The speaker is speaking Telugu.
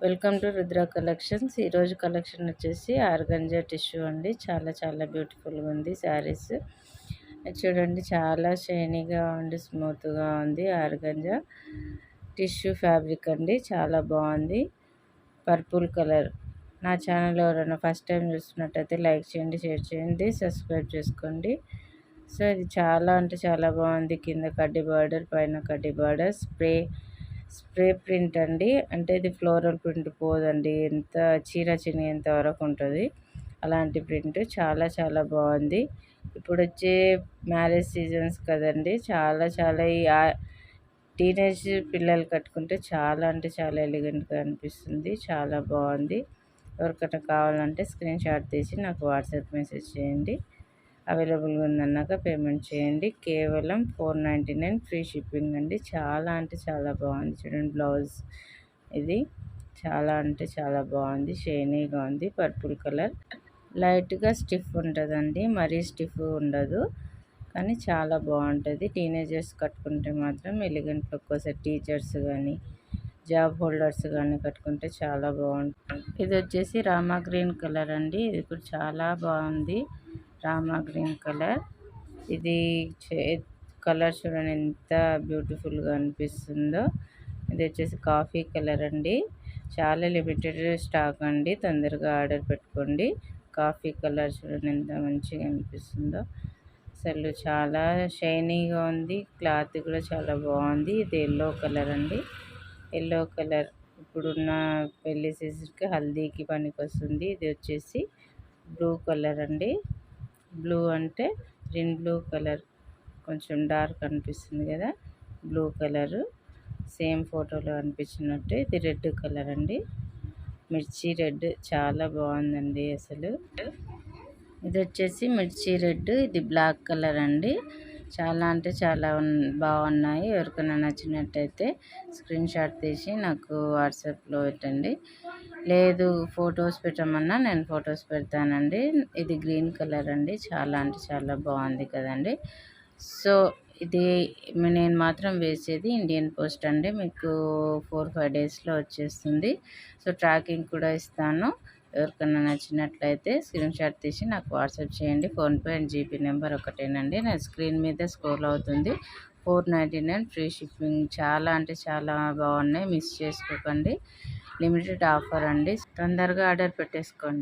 Welcome to Rudra collections. ఈరోజు కలెక్షన్ వచ్చేసి ఆర్గంజా టిష్యూ అండి. చాలా బ్యూటిఫుల్గా ఉంది శారీస్. చూడండి, చాలా షైనీగా ఉంది, స్మూత్గా ఉంది. ఆర్గంజా టిష్యూ ఫ్యాబ్రిక్ అండి, చాలా బాగుంది. Purple colour. నా ఛానల్ ఎవరైనా ఫస్ట్ టైం చూస్తున్నట్టయితే లైక్ చేయండి, షేర్ చేయండి, సబ్స్క్రైబ్ చేసుకోండి. సో ఇది చాలా బాగుంది. కింద కడ్డీ బార్డర్, పైన కడ్డీ బార్డర్, స్ప్రే ప్రింట్ అండి. అంటే ఇది ఫ్లోరల్ ప్రింట్ పోదండి, ఎంత చీర చినిగేంత వరకు ఉంటుంది అలాంటి ప్రింట్. చాలా బాగుంది. ఇప్పుడు వచ్చే మ్యారేజ్ సీజన్స్ కదండి, చాలా ఈ టీనేజ్ పిల్లలు కట్టుకుంటే చాలా అంటే చాలా ఎలిగెంట్గా అనిపిస్తుంది. చాలా బాగుంది. ఎవరికైనా కావాలంటే స్క్రీన్ షాట్ తీసి నాకు వాట్సాప్ మెసేజ్ చేయండి. అవైలబుల్గా ఉందన్నాక పేమెంట్ చేయండి. కేవలం 499 ఫ్రీ షిప్పింగ్ అండి. చాలా అంటే చాలా బాగుంది. చూడండి, బ్లౌజ్ ఇది చాలా అంటే చాలా బాగుంది. షైనీగా ఉంది. పర్పుల్ కలర్, లైట్గా స్టిఫ్ ఉంటుందండి, మరీ స్టిఫ్ ఉండదు, కానీ చాలా బాగుంటుంది. టీనేజర్స్ కట్టుకుంటే మాత్రం ఎలిగెంట్ లుక్ వస్తుంది. టీచర్స్ కానీ జాబ్ హోల్డర్స్ కానీ కట్టుకుంటే చాలా బాగుంటుంది. ఇది వచ్చేసి రామా గ్రీన్ కలర్ అండి. ఇది కూడా చాలా బాగుంది. Rama green colour. ఇది కలర్ చూడండి ఎంత బ్యూటిఫుల్గా అనిపిస్తుందో. ఇది వచ్చేసి కాఫీ కలర్ అండి. చాలా లిమిటెడ్ స్టాక్ అండి, తొందరగా ఆర్డర్ పెట్టుకోండి. కాఫీ కలర్ చూడండి ఎంత మంచిగా అనిపిస్తుందో. అసలు చాలా షైనీగా ఉంది. క్లాత్ కూడా చాలా బాగుంది. ఇది ఎల్లో కలర్ అండి. ఎల్లో కలర్ ఇప్పుడున్న పెళ్లి సీజన్కి, హల్దీకి పనికి వస్తుంది. ఇది వచ్చేసి బ్లూ కలర్ అండి. బ్లూ అంటే గ్రీన్ బ్లూ కలర్, కొంచెం డార్క్ అనిపిస్తుంది కదా, బ్లూ కలరు. సేమ్ ఫోటోలో అనిపించినట్టు. ఇది రెడ్ కలర్ అండి, మిర్చి రెడ్. చాలా బాగుందండి అసలు. ఇది వచ్చేసి మిర్చి రెడ్. ఇది బ్లాక్ కలర్ అండి. చాలా అంటే చాలా బాగున్నాయి. ఎవరికైనా నచ్చినట్టయితే స్క్రీన్ షాట్ తీసి నాకు వాట్సాప్లో పెట్టండి. లేదు ఫొటోస్ పెట్టమన్నా నేను ఫొటోస్ పెడతానండి. ఇది గ్రీన్ కలర్ అండి. చాలా అంటే చాలా బాగుంది కదండి. సో ఇది నేను మాత్రం వేసేది ఇండియన్ పోస్ట్ అండి. మీకు 4-5 డేస్లో వచ్చేస్తుంది. సో ట్రాకింగ్ కూడా ఇస్తాను. ఎవరికైనా నచ్చినట్లయితే స్క్రీన్ షాట్ తీసి నాకు వాట్సాప్ చేయండి. ఫోన్పే అండ్ జీపే నెంబర్ ఒకటేనండి. నా స్క్రీన్ మీద స్క్రోల్ అవుతుంది. 499 ఫ్రీ షిప్పింగ్. చాలా అంటే చాలా బాగున్నాయి, మిస్ చేసుకోకండి. లిమిటెడ్ ఆఫర్ అండి, తొందరగా ఆర్డర్ పెట్టేసుకోండి.